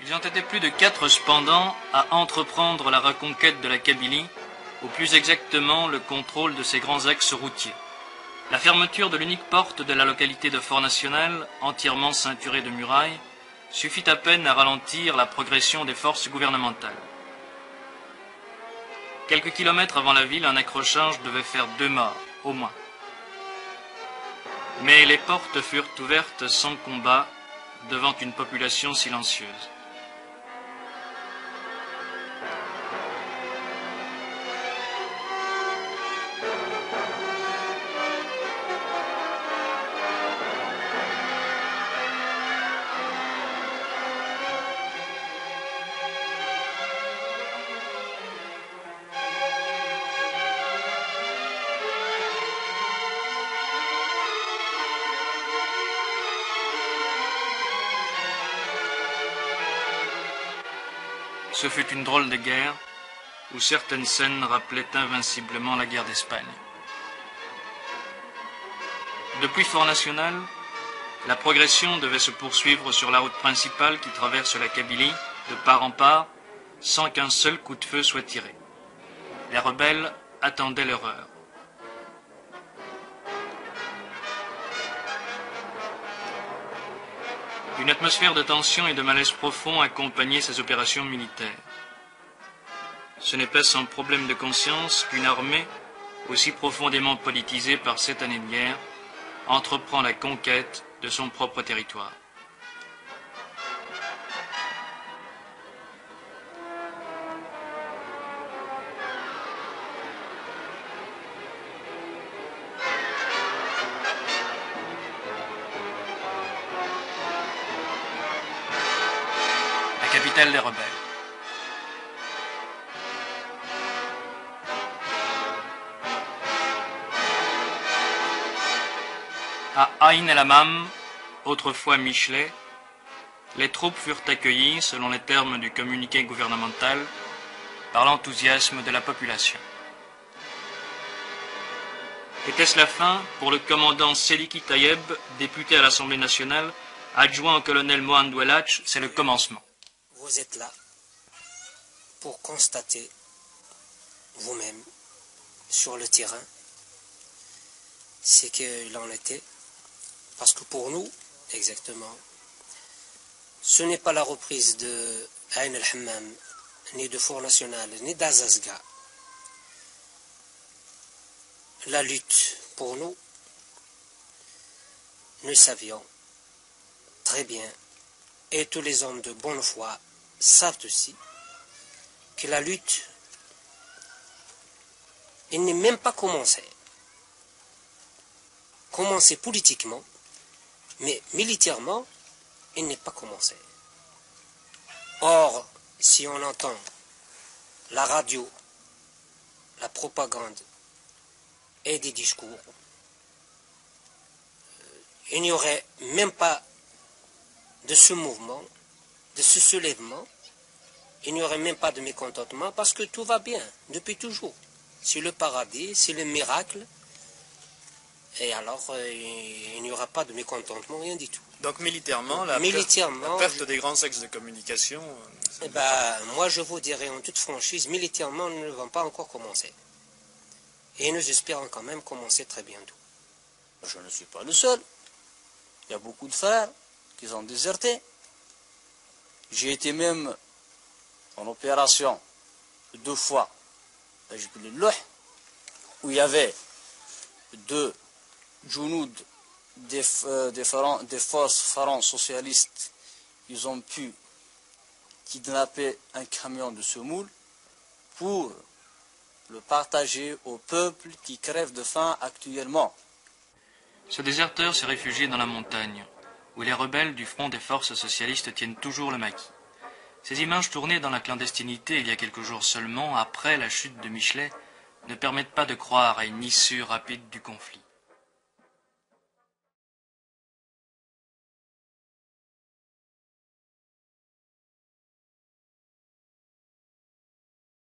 Ils ont été plus de 4 cependant à entreprendre la reconquête de la Kabylie, ou plus exactement le contrôle de ses grands axes routiers. La fermeture de l'unique porte de la localité de Fort-National, entièrement ceinturée de murailles, suffit à peine à ralentir la progression des forces gouvernementales. Quelques kilomètres avant la ville, un accrochage devait faire 2 morts, au moins. Mais les portes furent ouvertes sans combat, devant une population silencieuse. Ce fut une drôle de guerre, où certaines scènes rappelaient invinciblement la guerre d'Espagne. Depuis Fort-National, la progression devait se poursuivre sur la route principale qui traverse la Kabylie, de part en part, sans qu'un seul coup de feu soit tiré. Les rebelles attendaient leur heure. Une atmosphère de tension et de malaise profond accompagnait ces opérations militaires. Ce n'est pas sans problème de conscience qu'une armée, aussi profondément politisée par 7 années de guerre, entreprend la conquête de son propre territoire. La capitale des rebelles. À Aïn el-Hamam, autrefois Michelet, les troupes furent accueillies, selon les termes du communiqué gouvernemental, par l'enthousiasme de la population. Était-ce la fin pour le commandant Seliki Tayeb, député à l'Assemblée nationale, adjoint au colonel Mohamed Ouelach? C'est le commencement. Vous êtes là pour constater vous-même sur le terrain ce qu'il en était. Parce que pour nous, exactement, ce n'est pas la reprise de Aïn el-Hamam, ni de Fort-National, ni d'Azazga. La lutte, pour nous, nous savions très bien, et tous les hommes de bonne foi savent aussi, que la lutte, elle n'est même pas commencée. Commencée politiquement, mais militairement, il n'est pas commencé. Or, si on entend la radio, la propagande et des discours, il n'y aurait même pas de ce mouvement, de ce soulèvement, il n'y aurait même pas de mécontentement parce que tout va bien, depuis toujours. C'est le paradis, c'est le miracle. Et alors, il n'y aura pas de mécontentement, rien du tout. Donc militairement, la perte des grands axes de communication... moi, je vous dirais en toute franchise, militairement, nous ne vont pas encore commencer. Et nous espérons quand même commencer très bientôt. Je ne suis pas le seul. Il y a beaucoup de frères qui ont déserté. J'ai été même en opération 2 fois à Jbel-el-Louh, où il y avait 2 Jounoud des forces pharaons socialistes. Ils ont pu kidnapper un camion de semoule pour le partager au peuple qui crève de faim actuellement. Ce déserteur s'est réfugié dans la montagne, où les rebelles du front des forces socialistes tiennent toujours le maquis. Ces images tournées dans la clandestinité il y a quelques jours seulement, après la chute de Michelet, ne permettent pas de croire à une issue rapide du conflit.